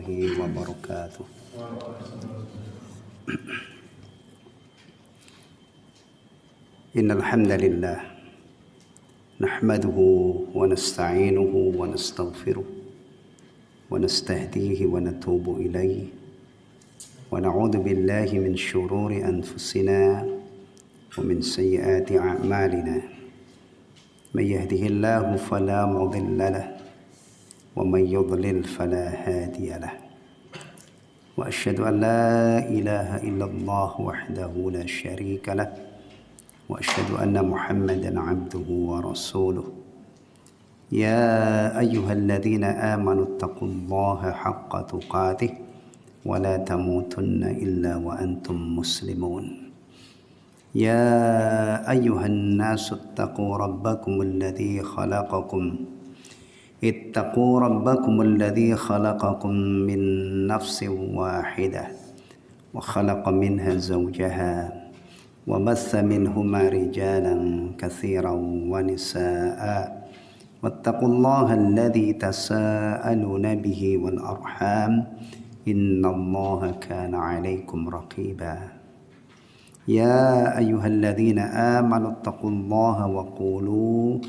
وبركاته. إن الحمد لله نحمده ونستعينه ونستغفره ونستهديه ونتوب إليه ونعوذ بالله من شرور أنفسنا ومن سيئات أعمالنا. من يهده الله فلا مضل له ومن يضلل فلا هادي له. وأشهد أن لا إله إلا الله وحده لا شريك له وأشهد أن محمدا عبده ورسوله. يا أيها الذين آمنوا اتقوا الله حق تقاته ولا تموتن إلا وأنتم مسلمون. يا أيها الناس اتقوا ربكم الذي خلقكم من نفس واحدة وخلق منها زوجها وبث منهما رجالا كثيرا ونساء واتقوا الله الذي تساءلون به والأرحام إن الله كان عليكم رقيبا. يا أيها الذين آمنوا اتقوا الله وقولوا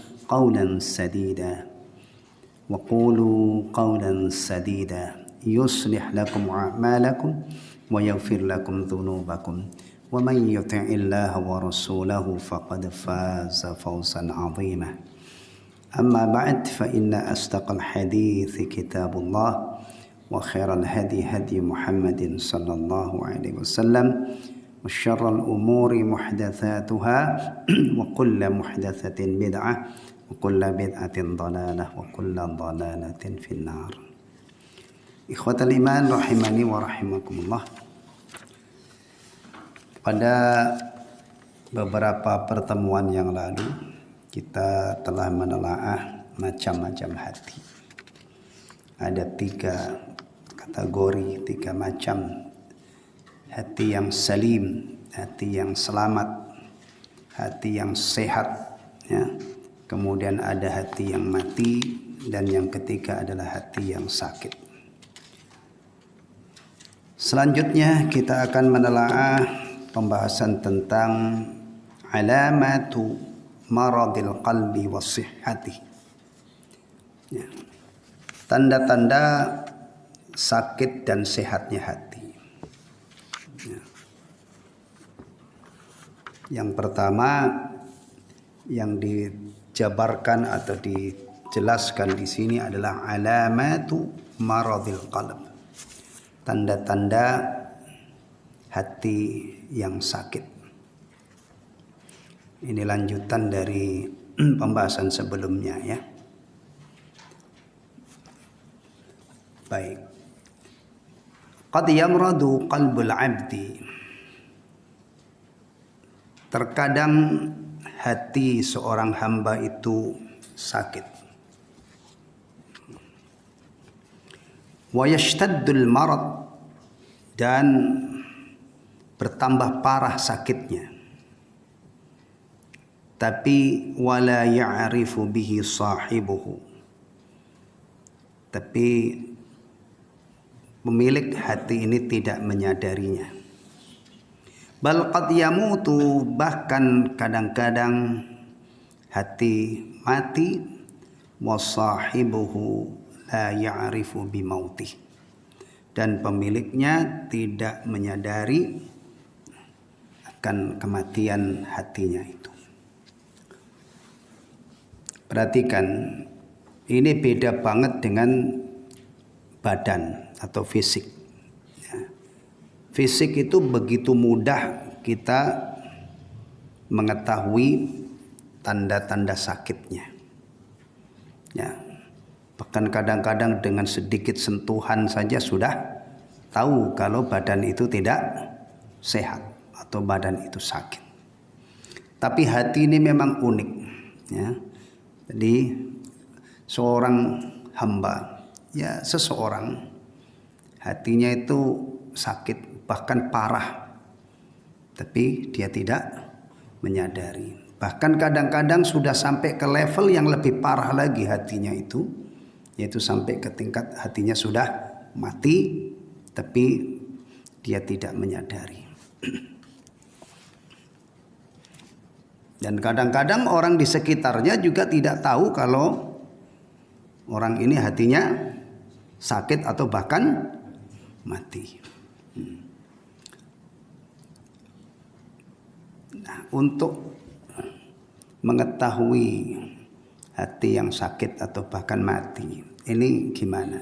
قولا سديدا يصلح لكم أعمالكم ويغفر لكم ذنوبكم ومن يطع الله ورسوله فقد فاز فوزا عظيما. أما بعد فإن أصدق الحديث كتاب الله وخير الهدي هدي محمد صلى الله عليه وسلم وشر الأمور محدثاتها وكل محدثة بدعة وكل بدعة ضلالة وكل ضلالة في النار. Ikhwatal iman rahimani wa rahimakumullah. Pada beberapa pertemuan yang lalu kita telah menelaah macam-macam hati. Ada 3 kategori, 3 macam hati: yang salim, hati yang selamat, hati yang sehat, ya. Kemudian ada hati yang mati, dan yang ketiga adalah hati yang sakit. Selanjutnya kita akan menelaah pembahasan tentang alamatu maradil qalbi wa sihhati, ya. Tanda-tanda sakit dan sehatnya hati. Ya. Yang pertama yang dijabarkan atau dijelaskan di sini adalah alamatu maradil qalb, tanda-tanda hati yang sakit. Ini lanjutan dari pembahasan sebelumnya, ya. Baik. Qad yamradu qalbul 'abdi. Terkadang hati seorang hamba itu sakit. Wa yashtaddul marad, dan bertambah parah sakitnya. Tapi wala ya'rifu bihi sahibuhu. Tapi pemilik hati ini tidak menyadarinya. Bal qad yamutu, bahkan kadang-kadang hati mati, wa sahibuhu la ya'rifu bimautih, dan pemiliknya tidak menyadari akan kematian hatinya itu. Perhatikan, ini beda banget dengan badan atau fisik. Fisik itu begitu mudah kita mengetahui tanda-tanda sakitnya. Ya, bahkan kadang-kadang dengan sedikit sentuhan saja sudah tahu kalau badan itu tidak sehat atau badan itu sakit. Tapi hati ini memang unik, ya. Jadi seorang hamba, ya seseorang, hatinya itu sakit, bahkan parah, tapi dia tidak menyadari. Bahkan kadang-kadang sudah sampai ke level yang lebih parah lagi hatinya itu, yaitu sampai ke tingkat hatinya sudah mati tapi dia tidak menyadari. Dan kadang-kadang orang di sekitarnya juga tidak tahu kalau orang ini hatinya sakit atau bahkan mati. Nah, untuk mengetahui hati yang sakit atau bahkan mati, ini gimana?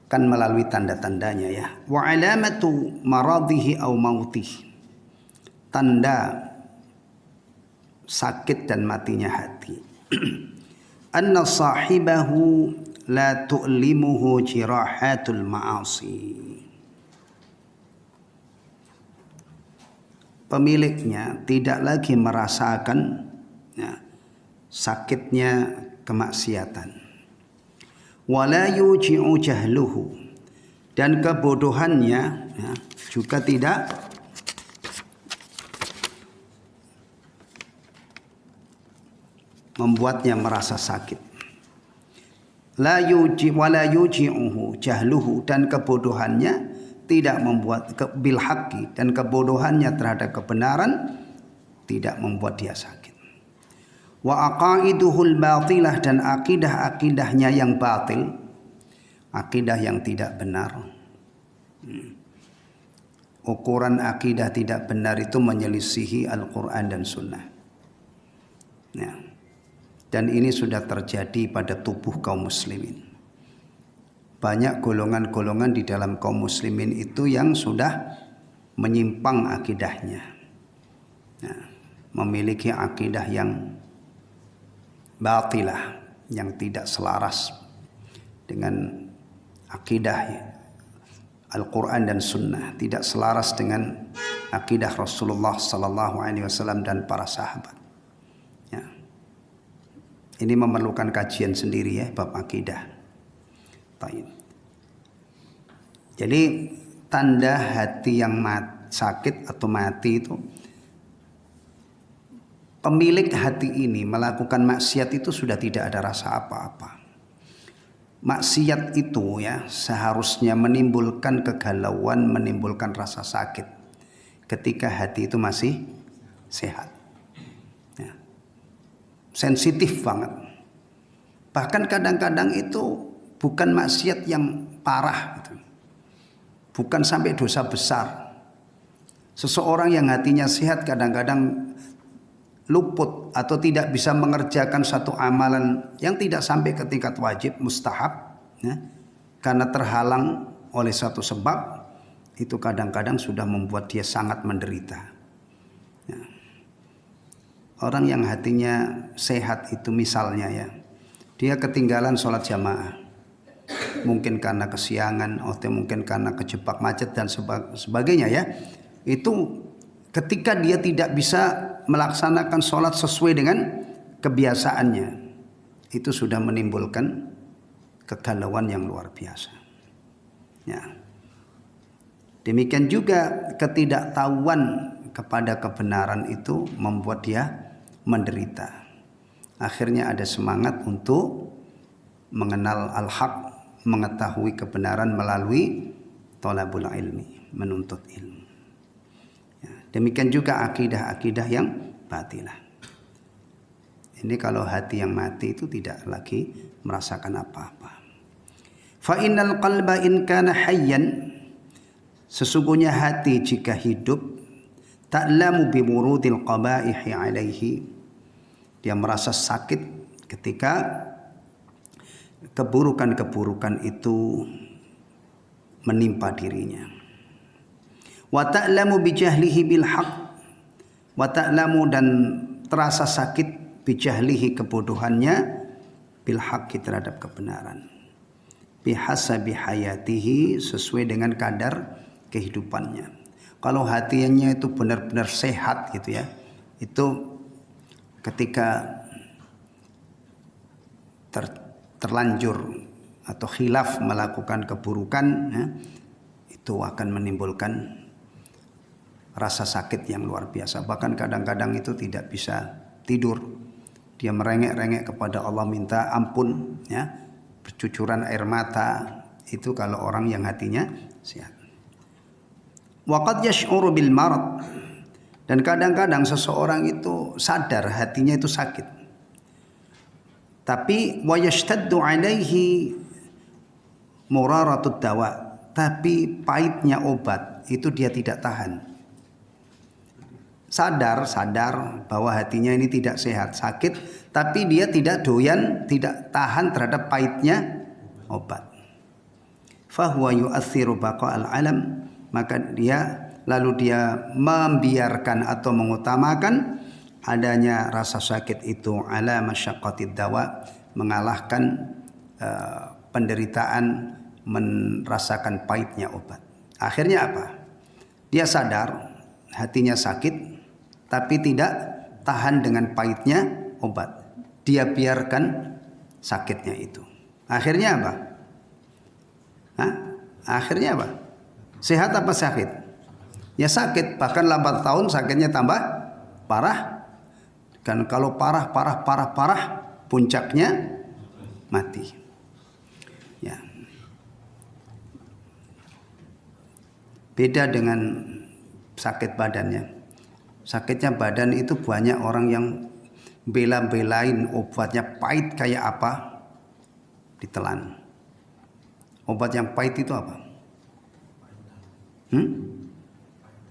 Kan melalui tanda-tandanya ya. Wa alamatu maradhihi aw mautihi. Tanda sakit dan matinya hati. Anna sahibahu la tu'limuhu jirahatul ma'asi. Pemiliknya tidak lagi merasakan ya, sakitnya kemaksiatan. Wala yuji'u jahluhu, dan kebodohannya ya, juga tidak membuatnya merasa sakit. La yuji wala yuji'uhu jahluhu, dan kebodohannya tidak membuat bil haqqi, dan kebodohannya terhadap kebenaran tidak membuat dia sakit. Wa aqaiduhul batilah, dan akidah-akidahnya yang batil, akidah yang tidak benar. Ukuran akidah tidak benar itu menyelisihi Al-Quran dan Sunnah. Ya. Dan ini sudah terjadi pada tubuh kaum muslimin. Banyak golongan-golongan di dalam kaum muslimin itu yang sudah menyimpang akidahnya. Nah, memiliki akidah yang batilah, yang tidak selaras dengan akidah Al-Quran dan Sunnah, tidak selaras dengan akidah Rasulullah Sallallahu Alaihi Wasallam dan para sahabat. Ya. Ini memerlukan kajian sendiri ya, bab akidah. Jadi tanda hati yang sakit atau mati itu, pemilik hati ini melakukan maksiat itu sudah tidak ada rasa apa-apa. Maksiat itu ya seharusnya menimbulkan kegalauan, menimbulkan rasa sakit ketika hati itu masih sehat. Ya. Sensitif banget. Bahkan kadang-kadang itu bukan maksiat yang parah gitu. Bukan sampai dosa besar. Seseorang yang hatinya sehat kadang-kadang luput atau tidak bisa mengerjakan satu amalan yang tidak sampai ke tingkat wajib, mustahab ya, karena terhalang oleh satu sebab, itu kadang-kadang sudah membuat dia sangat menderita ya. Orang yang hatinya sehat itu misalnya ya, dia ketinggalan sholat jamaah, mungkin karena kesiangan atau mungkin karena kejebak macet dan sebagainya ya. Itu ketika dia tidak bisa melaksanakan sholat sesuai dengan kebiasaannya, itu sudah menimbulkan kegalauan yang luar biasa ya. Demikian juga ketidaktahuan kepada kebenaran itu membuat dia menderita. Akhirnya ada semangat untuk mengenal al-haq, mengetahui kebenaran melalui thalabul ilmi, menuntut ilmu. Ya, demikian juga akidah-akidah yang batilah. Ini kalau hati yang mati itu tidak lagi merasakan apa-apa. Fa innal qalba in kana hayyan, sesungguhnya hati jika hidup, ta'lamu bi murudil qabaihi alaihi, dia merasa sakit ketika keburukan-keburukan itu menimpa dirinya. Wa ta'lamu bi jahlihi bil haqq, wa ta'lamu, dan terasa sakit bi jahlihi, kebodohannya, bil haqqi, terhadap kebenaran, bi hasabi hayatihi, sesuai dengan kadar kehidupannya. Kalau hatinya itu benar-benar sehat gitu ya, itu ketika terlanjur atau khilaf melakukan keburukan ya, itu akan menimbulkan rasa sakit yang luar biasa. Bahkan kadang-kadang itu tidak bisa tidur, dia merengek-rengek kepada Allah, minta ampun ya, bercucuran air mata, Itu kalau orang yang hatinya sehat. Wa qad yash'uru bil marad. Dan kadang-kadang seseorang itu sadar hatinya itu sakit. Tapi wa yashtaddu alaihi muraratud dawa. Tapi pahitnya obat itu dia tidak tahan. Sadar bahwa hatinya ini tidak sehat, sakit, tapi dia tidak doyan, tidak tahan terhadap pahitnya obat. Fahuwa yu'athiru baqa'al alam, maka dia membiarkan atau mengutamakan adanya rasa sakit itu ala masyaqqatid dawa, mengalahkan penderitaan merasakan pahitnya obat. Akhirnya apa? Dia sadar hatinya sakit, tapi tidak tahan dengan pahitnya obat. Dia biarkan sakitnya itu. Akhirnya apa? Akhirnya apa? Sehat apa sakit? Ya sakit, bahkan lambat tahun sakitnya tambah parah. Dan kalau parah, puncaknya mati. Ya. Beda dengan sakit badannya. Sakitnya badan itu banyak orang yang bela-belain obatnya pahit kayak apa, ditelan. Obat yang pahit itu apa?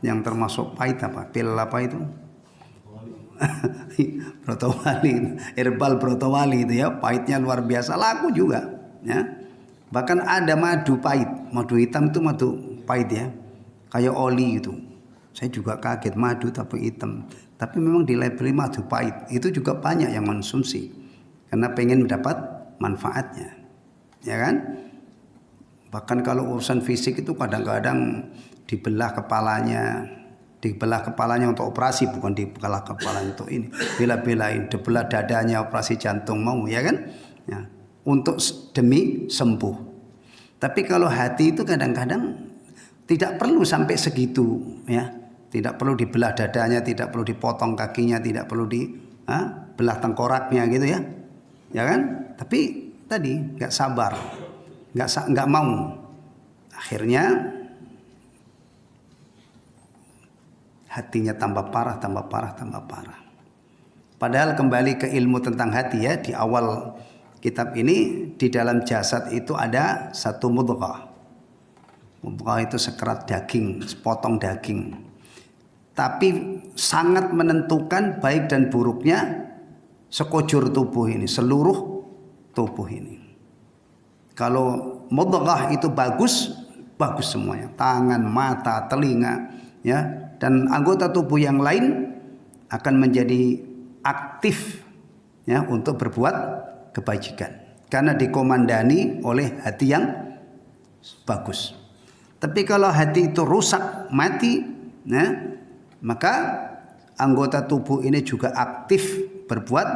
Yang termasuk pahit apa? Pil apa itu? Brotowali, herbal brotowali itu ya, pahitnya luar biasa, laku juga. Ya. Bahkan ada madu pahit, madu hitam itu madu pahit ya, kayak oli itu. Saya juga kaget, madu tapi hitam. Tapi memang di label madu pahit. Itu juga banyak yang konsumsi. Karena pengen mendapat manfaatnya. Ya kan? Bahkan kalau urusan fisik itu kadang-kadang dibelah kepalanya. Dibelah kepalanya untuk operasi. Bukan dibelah kepalanya untuk ini. Bela-belain. Dibelah dadanya operasi jantung mau. Ya kan? Ya. Untuk demi sembuh. Tapi kalau hati itu kadang-kadang tidak perlu sampai segitu. Ya. Tidak perlu dibelah dadanya, tidak perlu dipotong kakinya, tidak perlu dibelah tengkoraknya gitu ya, ya kan? Tapi tadi nggak sabar, nggak mau. Akhirnya hatinya tambah parah. Padahal kembali ke ilmu tentang hati ya, di awal kitab ini, di dalam jasad itu ada satu mudghah. Mudghah itu sekerat daging, sepotong daging. Tapi sangat menentukan baik dan buruknya sekujur tubuh ini, seluruh tubuh ini. Kalau mudghah itu bagus semuanya, tangan, mata, telinga, ya, dan anggota tubuh yang lain akan menjadi aktif, ya, untuk berbuat kebajikan karena dikomandani oleh hati yang bagus. Tapi kalau hati itu rusak, mati, ya, maka anggota tubuh ini juga aktif berbuat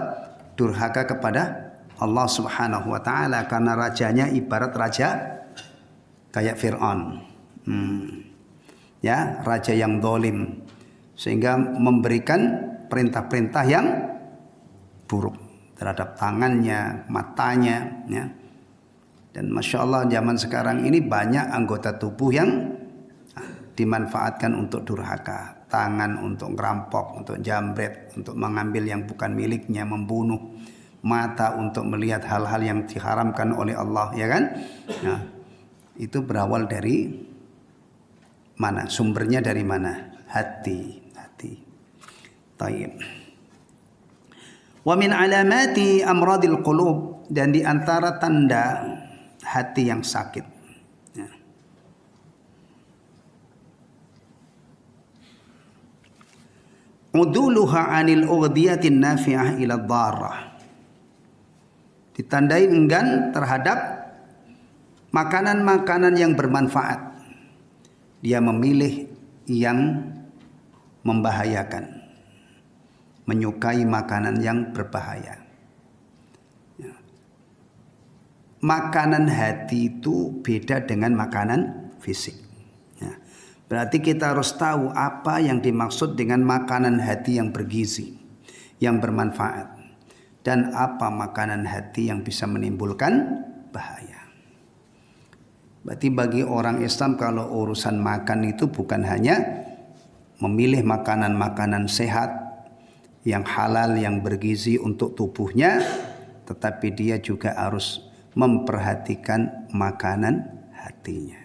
durhaka kepada Allah Subhanahu wa taala, karena rajanya ibarat raja kayak Fir'aun. Ya, raja yang zalim sehingga memberikan perintah-perintah yang buruk terhadap tangannya, matanya, ya. Dan Masya Allah zaman sekarang ini banyak anggota tubuh yang dimanfaatkan untuk durhaka. Tangan untuk ngerampok, untuk jambret, untuk mengambil yang bukan miliknya, membunuh. Mata untuk melihat hal-hal yang diharamkan oleh Allah, ya kan? Nah, itu berawal dari mana? Sumbernya dari mana? Hati. Taib. Wa min alamati amradil qulub, dan di antara tanda hati yang sakit. Uduluha anil ughdiyatin nafi'ah ila dharrah. Ditandai enggan terhadap makanan-makanan yang bermanfaat. Dia memilih yang membahayakan. Menyukai makanan yang berbahaya. Makanan hati itu beda dengan makanan fisik. Berarti kita harus tahu apa yang dimaksud dengan makanan hati yang bergizi, yang bermanfaat, dan apa makanan hati yang bisa menimbulkan bahaya. Berarti bagi orang Islam kalau urusan makan itu bukan hanya memilih makanan-makanan sehat yang halal, yang bergizi untuk tubuhnya, tetapi dia juga harus memperhatikan makanan hatinya.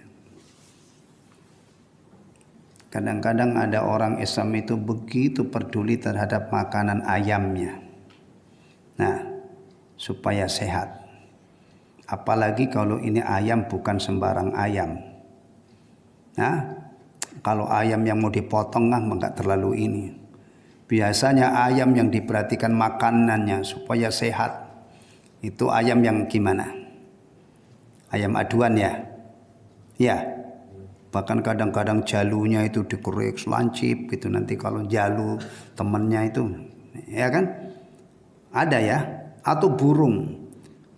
Kadang-kadang ada orang Islam itu begitu peduli terhadap makanan ayamnya. Nah, supaya sehat. Apalagi kalau ini ayam bukan sembarang ayam. Nah, kalau ayam yang mau dipotong enggak terlalu ini. Biasanya ayam yang diperhatikan makanannya supaya sehat. Itu ayam yang gimana? Ayam aduan ya? Ya. Bahkan kadang-kadang jalunya itu dikerik selancip gitu. Nanti kalau jalu temennya itu, ya kan? Ada ya? Atau burung.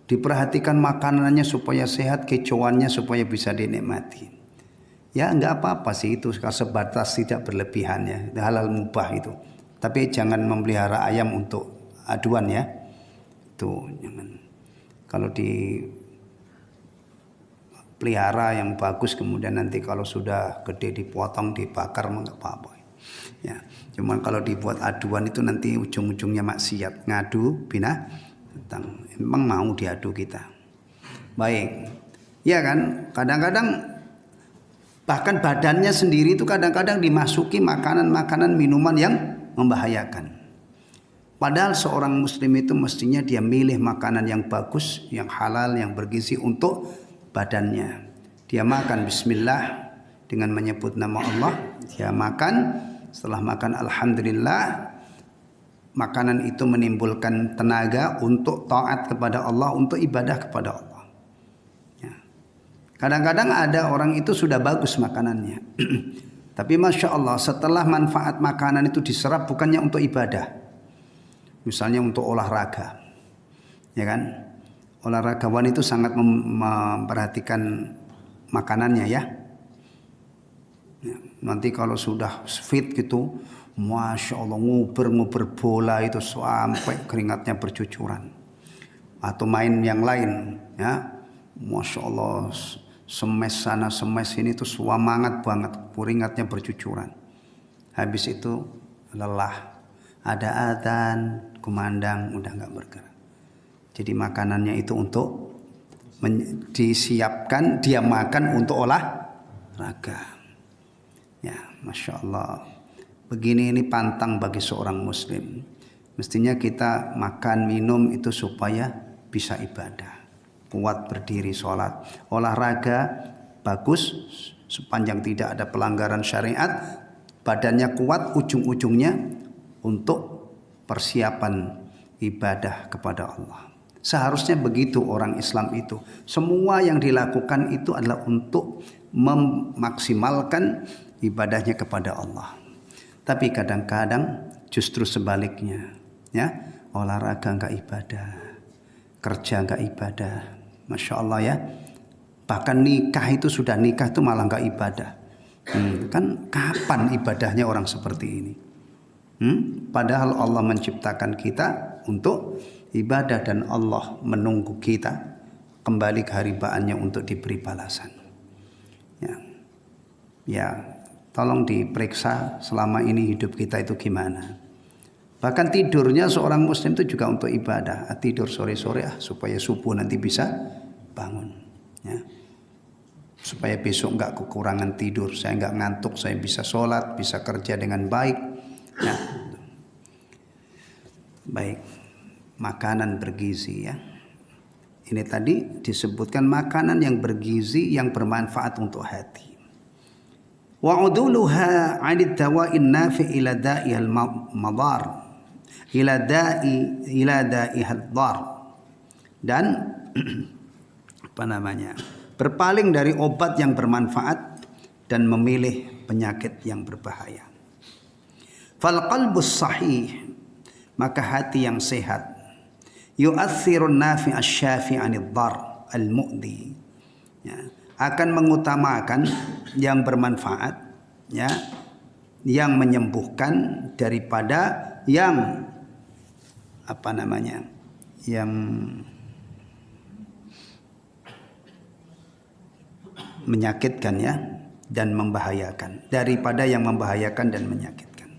Diperhatikan makanannya supaya sehat, kecoannya supaya bisa dinikmati. Ya enggak apa-apa sih itu sebatas tidak berlebihan ya. Halal mubah itu. Tapi jangan memelihara ayam untuk aduan ya. Itu jangan. Kalau dipelihara yang bagus kemudian nanti kalau sudah gede dipotong, dibakar enggak apa-apa. Ya. Cuman kalau dibuat aduan itu nanti ujung-ujungnya maksiat, ngadu binatang. Memang mau diadu kita. Baik. Ya kan? Kadang-kadang bahkan badannya sendiri itu kadang-kadang dimasuki makanan-makanan minuman yang membahayakan. Padahal seorang muslim itu mestinya dia milih makanan yang bagus, yang halal, yang bergizi untuk badannya. Dia makan bismillah dengan menyebut nama Allah. Dia makan, setelah makan alhamdulillah. Makanan itu menimbulkan tenaga untuk taat kepada Allah, untuk ibadah kepada Allah. Ya. Kadang-kadang ada orang itu sudah bagus makanannya. Tapi Masya Allah setelah manfaat makanan itu diserap bukannya untuk ibadah. Misalnya untuk olahraga. Ya kan? Olahragawan itu sangat memperhatikan makanannya ya. Ya. Nanti kalau sudah fit gitu, Masya Allah nguber-nguber bola itu sampai keringatnya bercucuran. Atau main yang lain ya. Masya Allah semes sana semes ini tuh semangat banget, keringatnya bercucuran. Habis itu lelah. Ada adzan, kumandang udah enggak bergerak. Jadi makanannya itu untuk disiapkan, dia makan untuk olahraga. Ya, Masya Allah. Begini ini pantang bagi seorang muslim. Mestinya kita makan minum itu supaya bisa ibadah. Kuat berdiri sholat. Olahraga bagus sepanjang tidak ada pelanggaran syariat. Badannya kuat ujung-ujungnya untuk persiapan ibadah kepada Allah. Seharusnya begitu orang Islam itu. Semua yang dilakukan itu adalah untuk memaksimalkan ibadahnya kepada Allah. Tapi kadang-kadang justru sebaliknya, ya, olahraga enggak ibadah, kerja enggak ibadah, Masya Allah ya. Bahkan nikah itu sudah nikah itu malah enggak ibadah. Kan kapan ibadahnya orang seperti ini? Padahal Allah menciptakan kita untuk ibadah dan Allah menunggu kita kembali ke haribaannya untuk diberi balasan. Ya. Tolong diperiksa selama ini hidup kita itu gimana. Bahkan tidurnya seorang muslim itu juga untuk ibadah. Tidur sore-sore supaya subuh nanti bisa bangun. Ya. Supaya besok enggak kekurangan tidur. Saya enggak ngantuk, saya bisa sholat, bisa kerja dengan baik. Ya. Baik. Makanan bergizi ya. Ini tadi disebutkan makanan yang bergizi yang bermanfaat untuk hati. Wa'uduluha 'anid dawa'in nafi' ila da'ihal madar ila da'ihal dar. Dan berpaling dari obat yang bermanfaat dan memilih penyakit yang berbahaya. Fal qalbus sahih, maka hati yang sehat, yu'athirun nafi' asy-syafi' 'anid dar al-mu'di, ya, akan mengutamakan yang bermanfaat, ya, yang menyembuhkan daripada yang menyakitkan ya dan membahayakan, daripada yang membahayakan dan menyakitkan.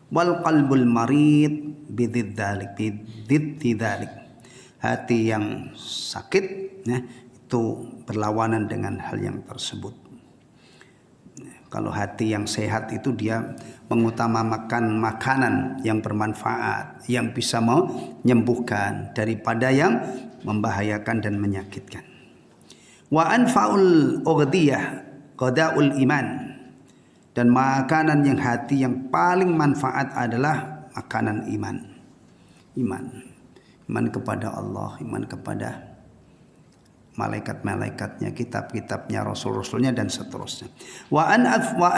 Wal qalbul marid bidzidzalik, hati yang sakit ya, itu berlawanan dengan hal yang tersebut. Kalau hati yang sehat itu dia mengutamakan makanan yang bermanfaat, yang bisa menyembuhkan daripada yang membahayakan dan menyakitkan. Wa anfaul ughdiyah qada'ul iman, dan makanan yang hati yang paling manfaat adalah makanan iman. Iman kepada Allah, iman kepada malaikat-malaikatnya, kitab-kitabnya, rasul-rasulnya dan seterusnya. Wa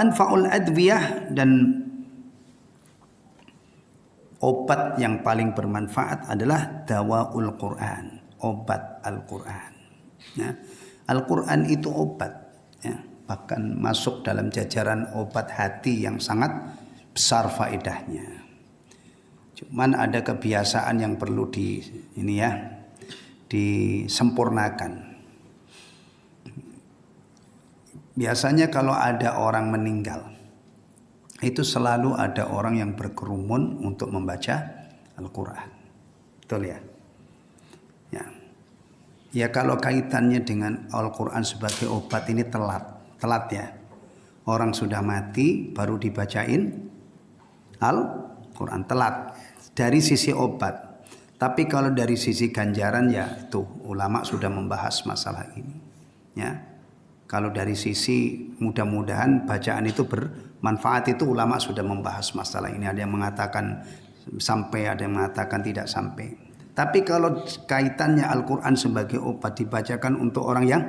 anfaul adwiyah, dan obat yang paling bermanfaat adalah dawaul Quran, obat Al-Quran. Ya. Al-Quran itu obat, ya. Bahkan masuk dalam jajaran obat hati yang sangat besar faedahnya. Cuman ada kebiasaan yang perlu disempurnakan. Biasanya kalau ada orang meninggal, itu selalu ada orang yang berkerumun untuk membaca Al-Quran. Betul ya? Ya kalau kaitannya dengan Al-Quran sebagai obat ini telat ya. Orang sudah mati baru dibacain Al-Quran, telat dari sisi obat. Tapi kalau dari sisi ganjaran ya itu ulama sudah membahas masalah ini. Ya, kalau dari sisi mudah-mudahan bacaan itu bermanfaat itu ulama sudah membahas masalah ini. Ada yang mengatakan sampai, ada yang mengatakan tidak sampai. Tapi kalau kaitannya Al-Quran sebagai obat dibacakan untuk orang yang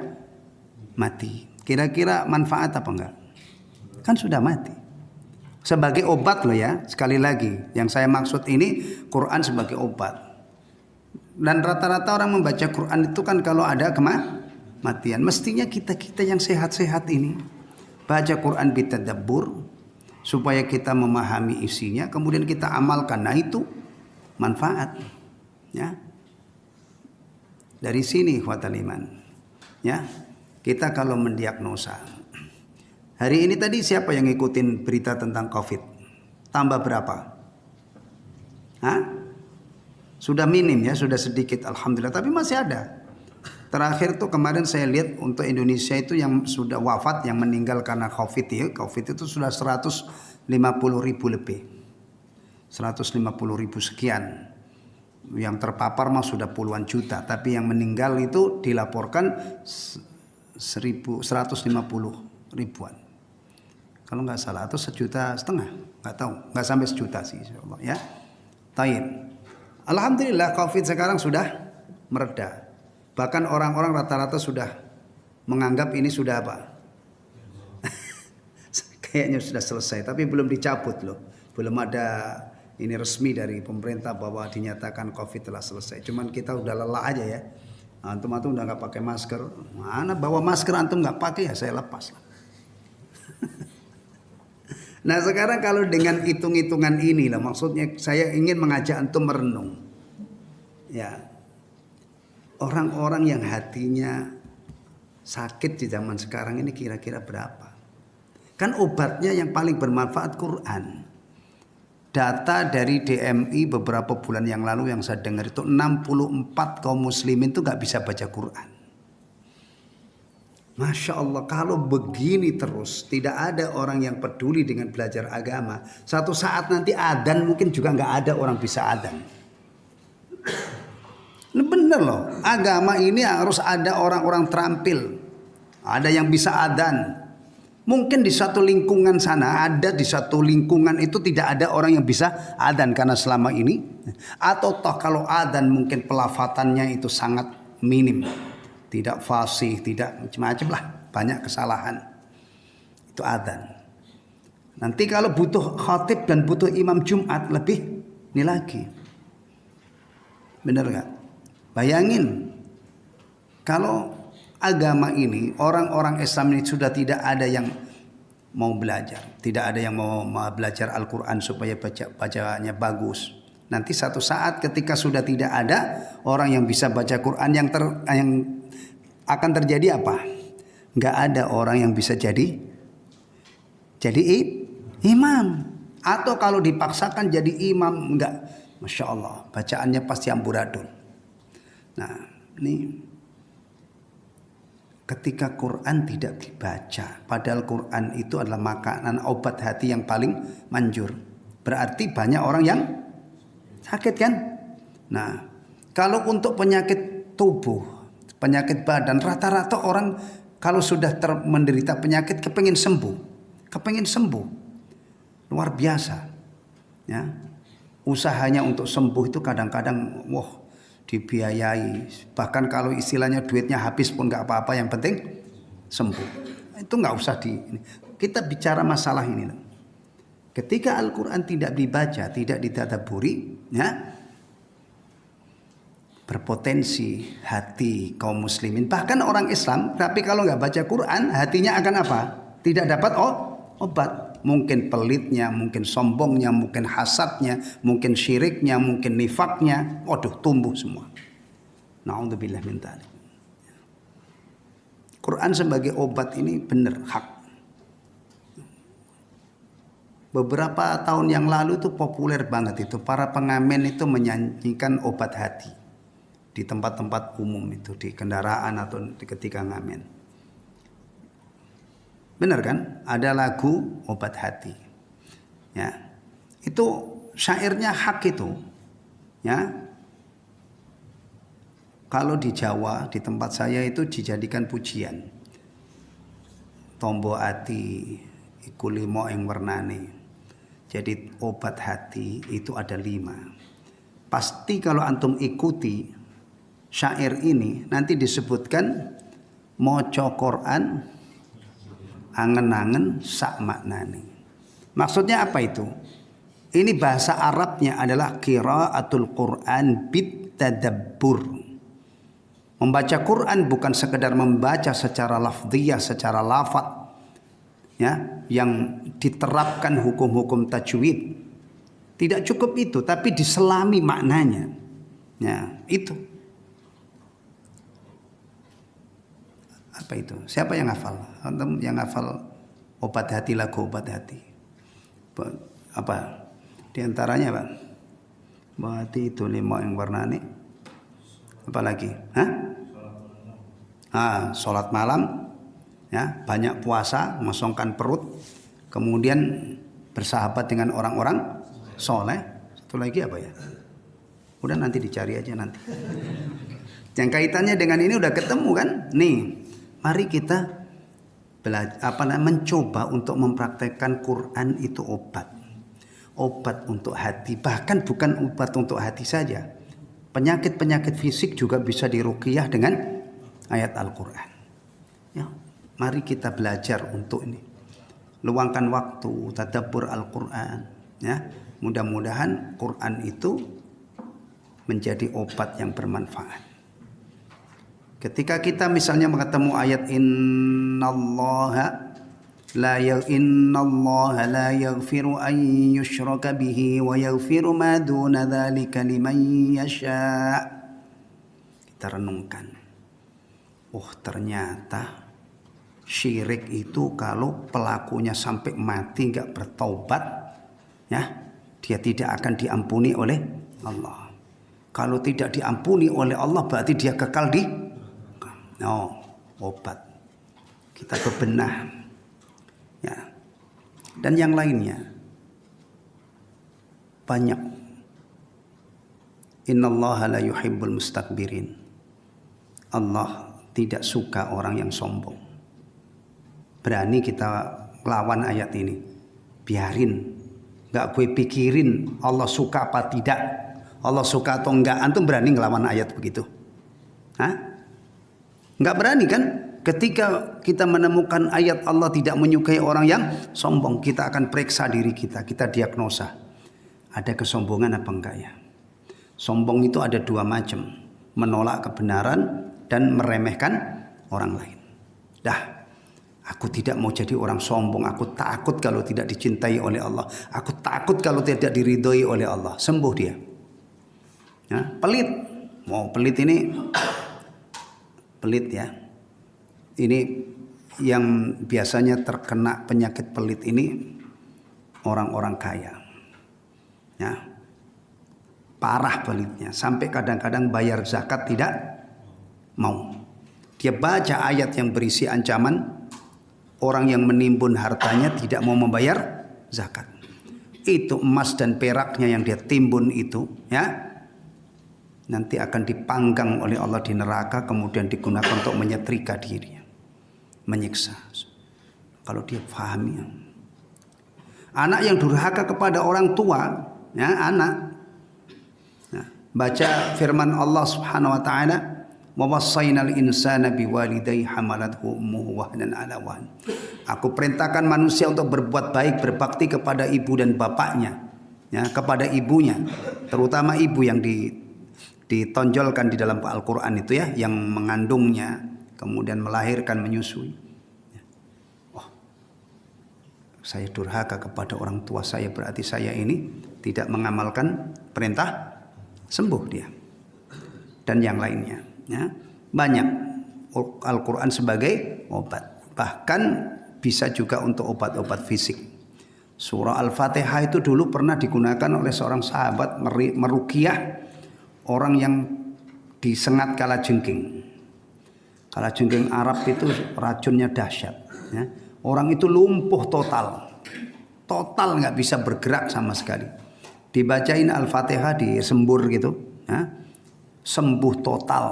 mati, kira-kira manfaat apa enggak? Kan sudah mati. Sebagai obat loh ya, sekali lagi yang saya maksud ini Quran sebagai obat. Dan rata-rata orang membaca Quran itu kan kalau ada kematian. Mestinya kita yang sehat-sehat ini baca Quran bitadabbur supaya kita memahami isinya, kemudian kita amalkan. Nah itu manfaat. Ya, dari sini ikhwatal iman. Ya, kita kalau mendiagnosa. Hari ini tadi siapa yang ngikutin berita tentang COVID? Tambah berapa? Hah? Sudah minim ya, sudah sedikit alhamdulillah, tapi masih ada. Terakhir tuh kemarin saya lihat untuk Indonesia itu yang sudah wafat, yang meninggal karena COVID ya, COVID itu sudah 150.000 lebih. 150.000 sekian. Yang terpapar mah sudah puluhan juta, tapi yang meninggal itu dilaporkan 150 ribuan. Kalau nggak salah, atau 1,5 juta, nggak tahu, nggak sampai 1 juta sih, insyaallah ya. Taib. Alhamdulillah COVID sekarang sudah mereda. Bahkan orang-orang rata-rata sudah menganggap ini sudah apa? Kayaknya sudah selesai, tapi belum dicabut loh. Belum ada ini resmi dari pemerintah bahwa dinyatakan COVID telah selesai. Cuman kita udah lelah aja ya. Antum udah nggak pakai masker. Mana bawa masker antum nggak pakai ya saya lepas. Nah sekarang kalau dengan hitung-hitungan ini lah, maksudnya saya ingin mengajak antum merenung. Ya, orang-orang yang hatinya sakit di zaman sekarang ini kira-kira berapa? Kan obatnya yang paling bermanfaat Quran. Data dari DMI beberapa bulan yang lalu yang saya dengar itu 64 kaum muslimin itu gak bisa baca Quran. Masya Allah, kalau begini terus tidak ada orang yang peduli dengan belajar agama, satu saat nanti adzan mungkin juga gak ada orang bisa adzan. Ini bener loh, agama ini harus ada orang-orang terampil, ada yang bisa adzan. Mungkin di satu lingkungan sana ada, di satu lingkungan itu tidak ada orang yang bisa adzan karena selama ini, atau toh kalau adzan mungkin pelafatannya itu sangat minim, tidak fasih, tidak macam-macam lah, banyak kesalahan. Itu adzan. Nanti kalau butuh khatib dan butuh imam Jumat lebih ini lagi. Benar gak? Bayangin kalau agama ini, orang-orang Islam ini sudah tidak ada yang mau belajar, tidak ada yang mau belajar Al-Quran supaya bacanya bagus. Nanti satu saat ketika sudah tidak ada orang yang bisa baca Quran, yang akan terjadi apa? Nggak ada orang yang bisa jadi imam. Atau kalau dipaksakan jadi imam, enggak. Masya Allah, bacaannya pasti amburadul. Nah, ini ketika Quran tidak dibaca, padahal Quran itu adalah makanan obat hati yang paling manjur. Berarti banyak orang yang sakit kan? Nah, kalau untuk penyakit tubuh, penyakit badan, rata-rata orang kalau sudah menderita penyakit kepengen sembuh, luar biasa. Ya, usahanya untuk sembuh itu kadang-kadang, dibiayai. Bahkan kalau istilahnya duitnya habis pun nggak apa-apa, yang penting sembuh. Itu nggak usah kita bicara masalah ini. Ketika Al-Quran tidak dibaca, tidak ditadabburi, ya, berpotensi hati kaum muslimin, bahkan orang Islam, tapi kalau nggak baca Quran, hatinya akan apa? Tidak dapat obat. Mungkin pelitnya, mungkin sombongnya, mungkin hasadnya, mungkin syiriknya, mungkin nifaknya, tumbuh semua. Na'udzubillah min dzalik. Quran sebagai obat ini benar, hak. Beberapa tahun yang lalu itu populer banget itu, para pengamen itu menyanyikan obat hati di tempat-tempat umum itu, di kendaraan atau ketika ngamen. Benar kan? Ada lagu obat hati. Ya. Itu syairnya hak itu. Ya. Kalau di Jawa, di tempat saya itu dijadikan pujian. Tombo ati iku limo ing wernane. Jadi obat hati itu ada 5. Pasti kalau antum ikuti syair ini nanti disebutkan maca Quran angen-angen sak maknane. Maksudnya apa itu? Ini bahasa Arabnya adalah qiraatul Quran bit tadabbur. Membaca Quran bukan sekedar membaca secara lafdhiyah, secara lafaz, ya, yang diterapkan hukum-hukum tajwid. Tidak cukup itu, tapi diselami maknanya. Ya, itu. Apa itu? Siapa yang hafal? Antum yang hafal obat hati, lagu obat hati? Apa? Di antaranya, Pak? Berarti itu 5 yang warnane. Apa lagi? Sholat malam, ya, banyak puasa, mengosongkan perut, kemudian bersahabat dengan orang-orang soleh. Satu lagi apa ya? Udah nanti dicari aja nanti. Yang kaitannya dengan ini udah ketemu kan? Nih. Mari kita mencoba untuk mempraktekkan Quran itu obat. Obat untuk hati. Bahkan bukan obat untuk hati saja. Penyakit-penyakit fisik juga bisa diruqyah dengan ayat Al-Quran. Ya, mari kita belajar untuk ini. Luangkan waktu, tadabbur Al-Quran. Ya, mudah-mudahan Quran itu menjadi obat yang bermanfaat. Ketika kita misalnya ketemu ayat innallaha la yaghfiru an yushraka bihi wa yaghfiru ma duna dzalika liman yasha. Kita renungkan. Ternyata syirik itu kalau pelakunya sampai mati enggak bertaubat, ya, dia tidak akan diampuni oleh Allah. Kalau tidak diampuni oleh Allah berarti dia kekal di obat. Kita bebenah, ya. Dan yang lainnya banyak. Innallaha la yuhibbul mustakbirin. Allah tidak suka orang yang sombong. Berani kita lawan ayat ini. Biarin, gak gue pikirin Allah suka apa tidak, Allah suka atau enggak. Antum berani ngelawan ayat begitu? Enggak berani kan? Ketika kita menemukan ayat Allah tidak menyukai orang yang sombong, kita akan periksa diri kita, kita diagnosa. Ada kesombongan apa enggak ya? Sombong itu ada 2 macam. Menolak kebenaran dan meremehkan orang lain. Aku tidak mau jadi orang sombong. Aku takut kalau tidak dicintai oleh Allah. Aku takut kalau tidak diridhoi oleh Allah. Sembuh dia. Ya, pelit. Pelit ini pelit ya. Ini yang biasanya terkena penyakit pelit ini orang-orang kaya. Ya. Parah pelitnya, sampai kadang-kadang bayar zakat tidak mau. Dia baca ayat yang berisi ancaman orang yang menimbun hartanya tidak mau membayar zakat. Itu emas dan peraknya yang dia timbun itu, ya, nanti akan dipanggang oleh Allah di neraka, kemudian digunakan untuk menyetrika dirinya, menyiksa. Kalau dia pahami. Anak yang durhaka kepada orang tua, ya, anak. Nah, baca firman Allah Subhanahu wa taala, "Wa wassaynal insana biwalidayhi hamalathu ummuhu wahnan 'ala wahn." Aku perintahkan manusia untuk berbuat baik, berbakti kepada ibu dan bapaknya, ya, kepada ibunya, terutama ibu yang ditonjolkan di dalam Al-Quran itu, ya, yang mengandungnya, kemudian melahirkan, menyusui. Oh, saya durhaka kepada orang tua saya, berarti saya ini tidak mengamalkan perintah, sembuh dia. Dan yang lainnya, ya, banyak Al-Quran sebagai obat, bahkan bisa juga untuk obat-obat fisik. Surah Al-Fatihah itu dulu pernah digunakan oleh seorang sahabat meruqyah orang yang disengat kalajengking. Kalajengking Arab itu racunnya dahsyat, ya. Orang itu lumpuh total nggak bisa bergerak sama sekali. Dibacain Al-Fatihah, disembur gitu, ya, sembuh total.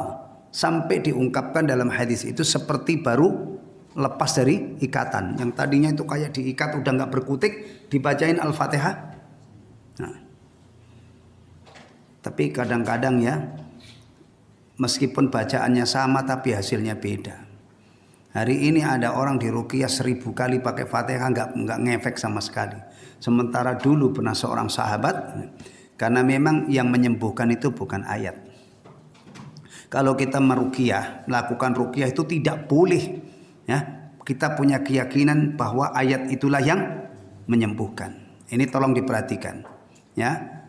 Sampai diungkapkan dalam hadis itu seperti baru lepas dari ikatan. Yang tadinya itu kayak diikat udah nggak berkutik, dibacain Al-Fatihah. Nah, tapi kadang-kadang, ya, meskipun bacaannya sama tapi hasilnya beda. Hari ini ada orang diruqyah 1000 kali pakai Fatihah nggak ngefek sama sekali. Sementara dulu pernah seorang sahabat, karena memang yang menyembuhkan itu bukan ayat. Kalau kita meruqyah, melakukan ruqyah itu tidak boleh, ya. Kita punya keyakinan bahwa ayat itulah yang menyembuhkan. Ini tolong diperhatikan, ya.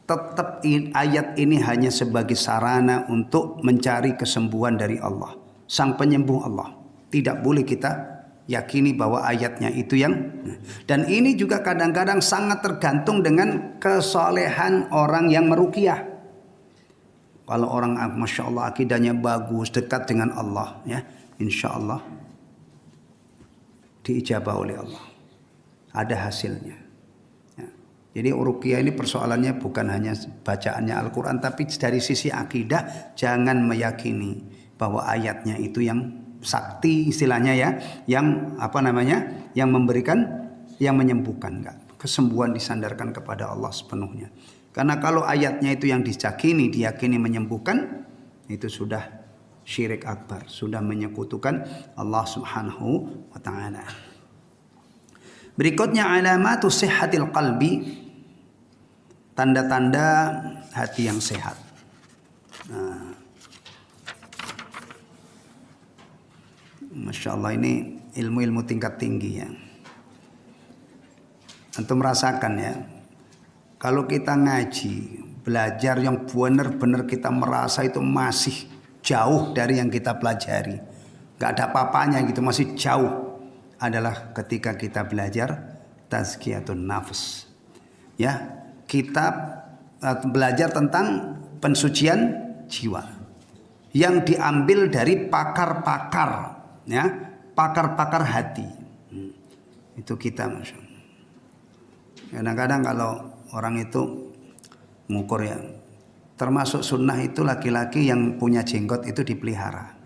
Tetap ayat ini hanya sebagai sarana untuk mencari kesembuhan dari Allah, Sang Penyembuh Allah. Tidak boleh kita yakini bahwa ayatnya itu yang. Dan ini juga kadang-kadang sangat tergantung dengan kesolehan orang yang meruqyah. Kalau orang, masya Allah, akidahnya bagus, dekat dengan Allah, ya, insya Allah diijabah oleh Allah, ada hasilnya. Jadi ruqyah ini persoalannya bukan hanya bacaannya Al-Quran, tapi dari sisi akidah jangan meyakini bahwa ayatnya itu yang sakti, istilahnya, ya, yang yang memberikan, yang menyembuhkan. Enggak, kesembuhan disandarkan kepada Allah sepenuhnya. Karena kalau ayatnya itu yang diyakini menyembuhkan, itu sudah syirik akbar, sudah menyekutukan Allah Subhanahu wa taala. Berikutnya alamatu sihhatil qalbi, tanda-tanda hati yang sehat. Nah, masya Allah, ini ilmu-ilmu tingkat tinggi, ya. Antum merasakan, ya, kalau kita ngaji, belajar yang benar-benar kita merasa itu masih jauh dari yang kita pelajari, gak ada apa-apanya gitu, masih jauh, adalah ketika kita belajar tazkiyatun nafs, ya. Kita belajar tentang pensucian jiwa yang diambil dari pakar-pakar, ya, pakar-pakar hati. Itu kita, masya Allah. Kadang-kadang kalau orang itu mengukur, ya, termasuk sunnah itu laki-laki yang punya jenggot itu dipelihara,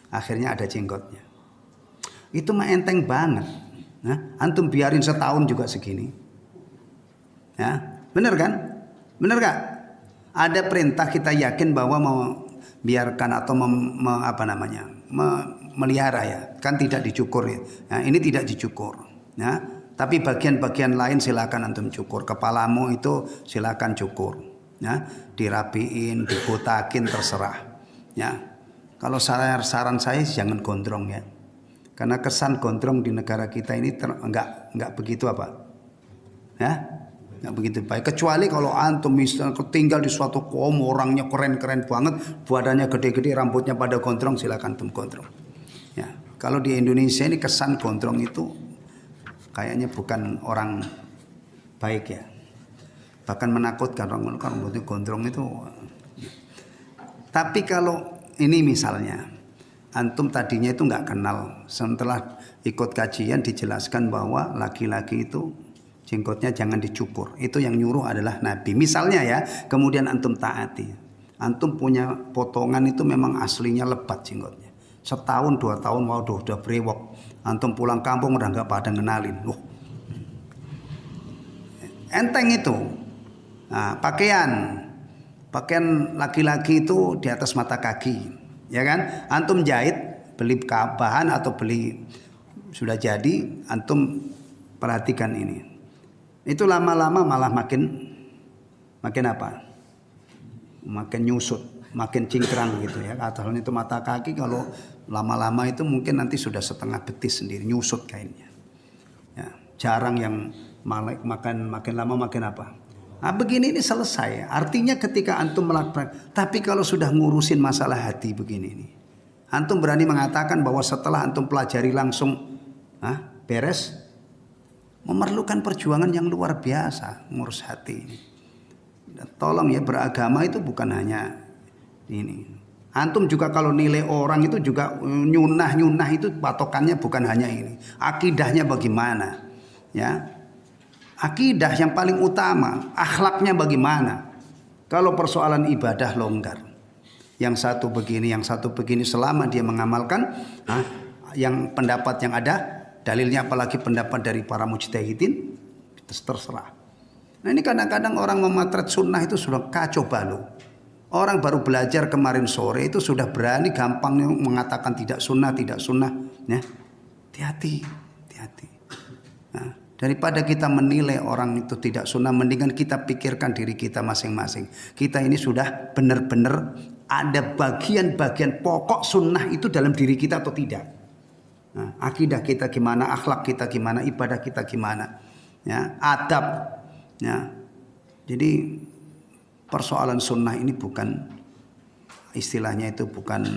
akhirnya ada jenggotnya. Itu mah enteng banget. Nah, antum biarin setahun juga segini, ya. Benar kan? Benar gak? Ada perintah kita yakin bahwa mau biarkan atau melihara, ya, kan tidak dicukur, ya. Nah, ini tidak dicukur, ya. Tapi bagian-bagian lain silakan antum cukur. Kepalamu itu silakan cukur, ya. Dirapiin, dibotakin, terserah, ya. Kalau saran saya jangan gondrong, ya. Karena kesan gondrong di negara kita ini enggak begitu ya. Nggak begitu baik, kecuali kalau antum misalnya tinggal di suatu kaum orangnya keren-keren banget, badannya gede-gede, rambutnya pada gondrong, silakan antum gondrong, ya. Kalau di Indonesia ini kesan gondrong itu kayaknya bukan orang baik ya. Bahkan menakutkan orang gondrong itu. Tapi kalau ini misalnya antum tadinya itu nggak kenal, setelah ikut kajian dijelaskan bahwa laki-laki itu jenggotnya jangan dicukur. Itu yang nyuruh adalah Nabi. Misalnya ya, kemudian antum taati. Antum punya potongan itu memang aslinya lebat jenggotnya. Setahun 2 tahun udah brewok. Antum pulang kampung udah nggak pada ngenalin. Enteng itu. Nah, pakaian laki-laki itu di atas mata kaki, ya kan? Antum jahit, beli bahan atau beli sudah jadi, antum perhatikan ini. Itu lama-lama malah makin apa? Makin nyusut, makin cingkrang gitu ya. Asalnya itu mata kaki, kalau lama-lama itu mungkin nanti sudah setengah betis sendiri, nyusut kainnya. Ya, jarang yang makin lama makin apa? Nah, begini ini selesai. Artinya ketika antum melakukan, tapi kalau sudah ngurusin masalah hati begini ini, antum berani mengatakan bahwa setelah antum pelajari langsung beres, memerlukan perjuangan yang luar biasa ngurus hati ini. Dan tolong ya, beragama itu bukan hanya ini. Antum juga kalau nilai orang itu juga nyunah itu patokannya bukan hanya ini. Akidahnya bagaimana? Ya. Akidah yang paling utama, akhlaknya bagaimana? Kalau persoalan ibadah longgar, yang satu begini, selama dia mengamalkan yang pendapat yang ada, dalilnya apalagi pendapat dari para mujtahidin, terserah. Nah ini kadang-kadang orang memotret sunnah itu sudah kacau balau. Orang baru belajar kemarin sore itu sudah berani gampang mengatakan tidak sunnah. Ya, hati-hati. Nah, daripada kita menilai orang itu tidak sunnah, mendingan kita pikirkan diri kita masing-masing. Kita ini sudah benar-benar ada bagian-bagian pokok sunnah itu dalam diri kita atau tidak. Nah, akidah kita gimana, akhlak kita gimana, ibadah kita gimana, ya, adab. Ya. Jadi persoalan sunnah ini bukan, istilahnya itu bukan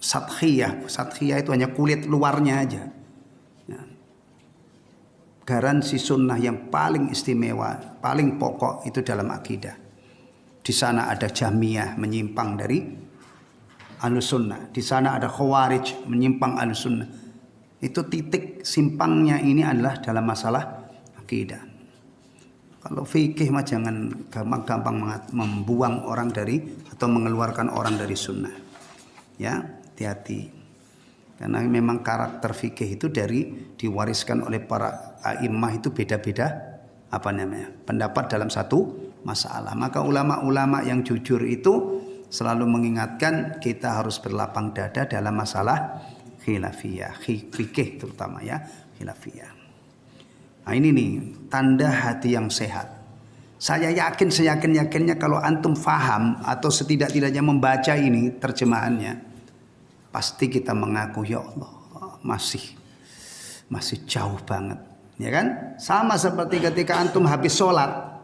sathiyah. Sathiyah itu hanya kulit luarnya aja. Garansi sunnah yang paling istimewa, paling pokok itu dalam akidah. Di sana ada Jahmiyah menyimpang dari Ahlus Sunnah. Di sana ada Khawarij menyimpang Ahlus Sunnah. Itu titik simpangnya ini adalah dalam masalah akidah. Kalau fikih mah jangan gampang-gampang membuang orang dari atau mengeluarkan orang dari sunnah. Ya, hati-hati. Karena memang karakter fikih itu diwariskan oleh para a'immah itu beda-beda pendapat dalam satu masalah. Maka ulama-ulama yang jujur itu selalu mengingatkan kita harus berlapang dada dalam masalah khilafiyah, fikih terutama ya, khilafiyah. Nah ini nih tanda hati yang sehat. Saya yakin seyakin-yakinnya kalau antum faham atau setidak-tidaknya membaca ini terjemahannya, pasti kita mengaku ya Allah masih jauh banget, ya kan? Sama seperti ketika antum habis sholat,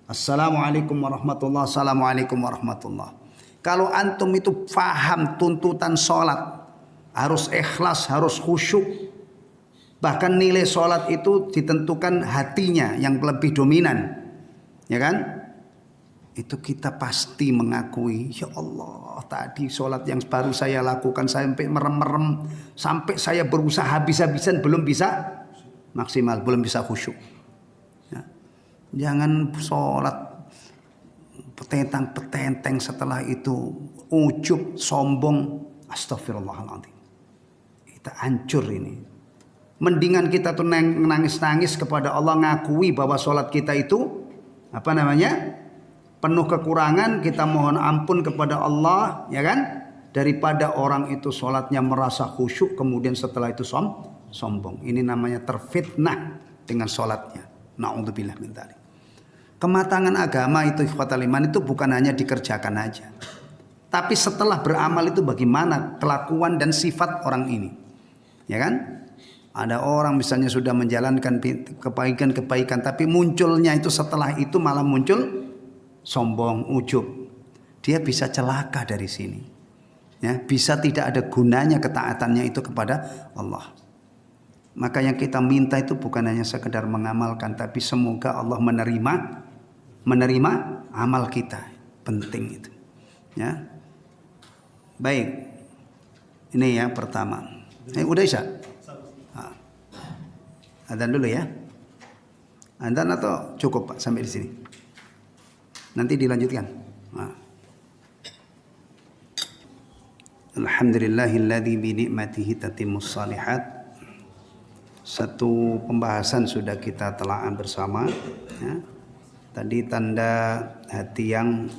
assalamualaikum warahmatullah, assalamualaikum warahmatullah. Kalau antum itu faham tuntutan sholat, harus ikhlas, harus khusyuk, bahkan nilai sholat itu ditentukan hatinya yang lebih dominan, ya kan? Itu kita pasti mengakui, ya Allah tadi sholat yang baru saya lakukan sampai merem-merem, sampai saya berusaha habis-habisan belum bisa maksimal, belum bisa khusyuk. Ya. Jangan sholat petentang-petenteng, setelah itu ujub, sombong, astagfirullahaladzim. Kita hancur ini. Mendingan kita tuh nangis-nangis kepada Allah, ngakui bahwa sholat kita itu penuh kekurangan, kita mohon ampun kepada Allah, ya kan? Daripada orang itu sholatnya merasa khusyuk kemudian setelah itu sombong. Ini namanya terfitnah dengan sholatnya. Na'udzubillah min dzalik. Kematangan agama itu ikhwatal iman itu bukan hanya dikerjakan aja, tapi setelah beramal itu bagaimana kelakuan dan sifat orang ini, ya kan? Ada orang misalnya sudah menjalankan kebaikan, tapi munculnya itu setelah itu malah muncul sombong, ujub. Dia bisa celaka dari sini. Ya, bisa tidak ada gunanya ketaatannya itu kepada Allah. Maka yang kita minta itu bukan hanya sekedar mengamalkan, tapi semoga Allah menerima amal kita. Penting itu. Ya. Baik. Ini yang pertama. Udah Isya? Adzan dulu ya. Adzan atau cukup Pak sampai di sini? Nanti dilanjutkan. Alhamdulillahilladzi bi ni'matihi tatimmus shalihat. Satu pembahasan sudah kita telah bersama ya. Tadi tanda hati yang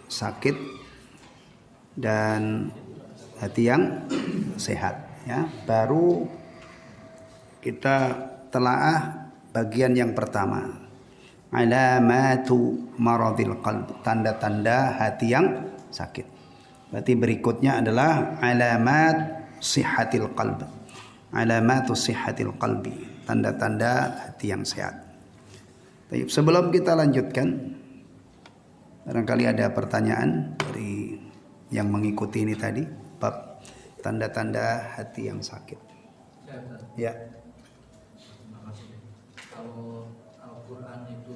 sakit dan hati yang sehat ya. Baru kita telaah bagian yang pertama. Alamatu maradil qalb, tanda-tanda hati yang sakit. Berarti berikutnya adalah alamat sihhatil qalb. Alamatu sihhatil qalbi, tanda-tanda hati yang sehat. Baik, sebelum kita lanjutkan, barangkali ada pertanyaan dari yang mengikuti ini tadi, bab tanda-tanda hati yang sakit. Ya. Kalau Al-Quran itu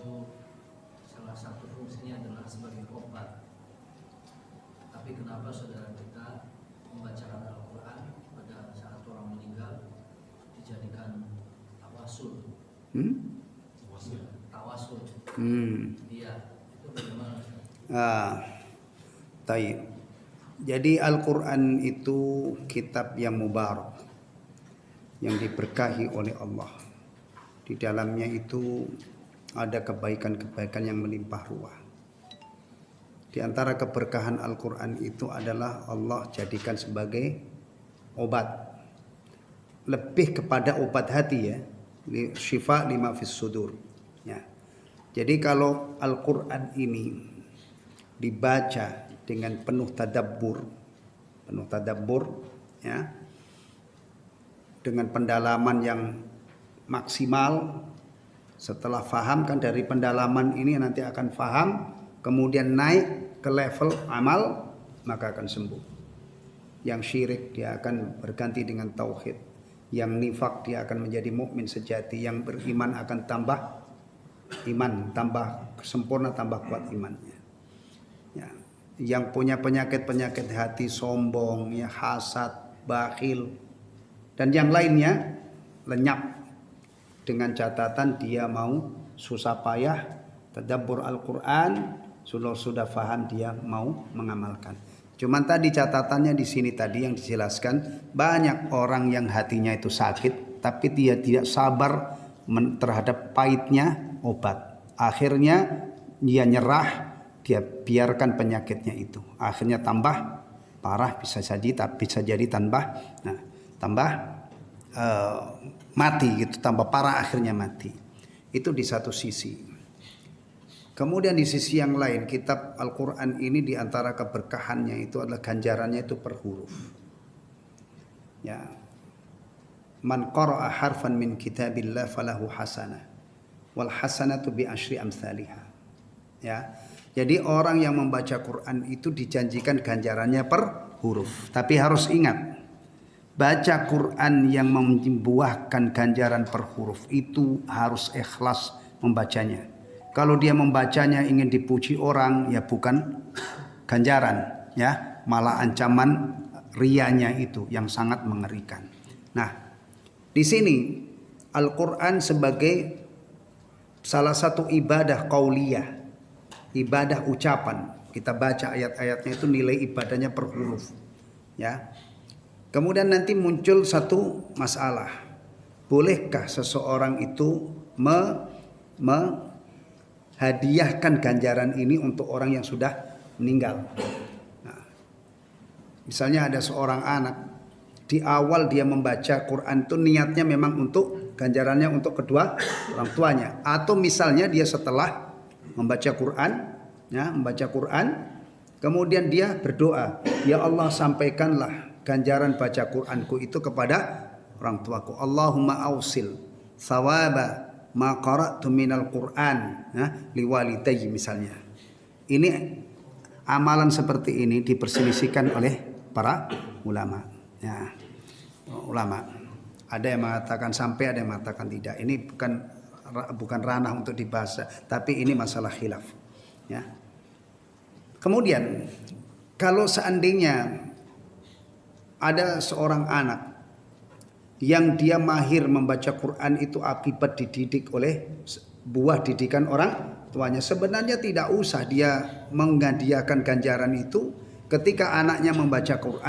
salah satu fungsinya adalah sebagai obat, tapi kenapa saudara kita membacakan Al-Quran pada saat orang meninggal dijadikan tawasul? Tawasul. Iya, itu bagaimana? Taib. Jadi Al-Quran itu kitab yang mubarak, yang diberkahi oleh Allah. Di dalamnya itu ada kebaikan-kebaikan yang melimpah ruah. Di antara keberkahan Al-Quran itu adalah Allah jadikan sebagai obat. Lebih kepada obat hati ya. Syifa lima fis sudur. Ya. Jadi kalau Al-Quran ini dibaca dengan penuh tadabbur ya, dengan pendalaman yang maksimal. Setelah faham kan dari pendalaman ini nanti akan faham, kemudian naik ke level amal, maka akan sembuh. Yang syirik dia akan berganti dengan tauhid, yang nifak dia akan menjadi mukmin sejati, yang beriman akan tambah iman, tambah sempurna, tambah kuat imannya. Ya. Yang punya penyakit-penyakit hati, sombong, ya, hasad, bakhil, dan yang lainnya lenyap. Dengan catatan dia mau susah payah tadabbur Al-Quran, sudah faham dia mau mengamalkan. Cuman tadi catatannya di sini tadi yang dijelaskan, banyak orang yang hatinya itu sakit tapi dia tidak sabar terhadap pahitnya obat. Akhirnya dia nyerah, dia biarkan penyakitnya itu. Akhirnya tambah parah, bisa jadi tambah mati gitu, tambah parah akhirnya mati. Itu di satu sisi. Kemudian di sisi yang lain, kitab Al-Quran ini di antara keberkahannya itu adalah ganjarannya itu per huruf. Ya. Man qara'a harfan min kitabillah falahu hasanah wal hasanatu bi asyri amsalihha. Ya. Jadi orang yang membaca Quran itu dijanjikan ganjarannya per huruf. Tapi harus ingat, baca Quran yang membuahkan ganjaran per huruf itu harus ikhlas membacanya. Kalau dia membacanya ingin dipuji orang, ya bukan ganjaran, ya, malah ancaman riyanya itu yang sangat mengerikan. Nah, di sini Al-Quran sebagai salah satu ibadah qauliyah, ibadah ucapan. Kita baca ayat-ayatnya itu nilai ibadahnya per huruf, ya. Kemudian nanti muncul satu masalah. Bolehkah seseorang itu menghadiahkan ganjaran ini untuk orang yang sudah meninggal? Nah, misalnya ada seorang anak, di awal dia membaca Quran itu niatnya memang untuk ganjarannya untuk kedua orang tuanya. Atau misalnya dia setelah membaca Quran, kemudian dia berdoa, ya Allah sampaikanlah ganjaran baca Quranku itu kepada orang tuaku. Allahumma ausil thawaba ma qara'tu minal Qur'an liwalidayya misalnya. Ini amalan seperti ini diperselisihkan oleh para ulama. Ya, ulama. Ada yang mengatakan sampai, ada yang mengatakan tidak. Ini bukan ranah untuk dibahas, tapi ini masalah khilaf. Ya. Kemudian kalau seandainya ada seorang anak yang dia mahir membaca Quran itu akibat dididik oleh buah didikan orang tuanya, sebenarnya tidak usah dia menghadiahkan ganjaran itu ketika anaknya membaca Quran.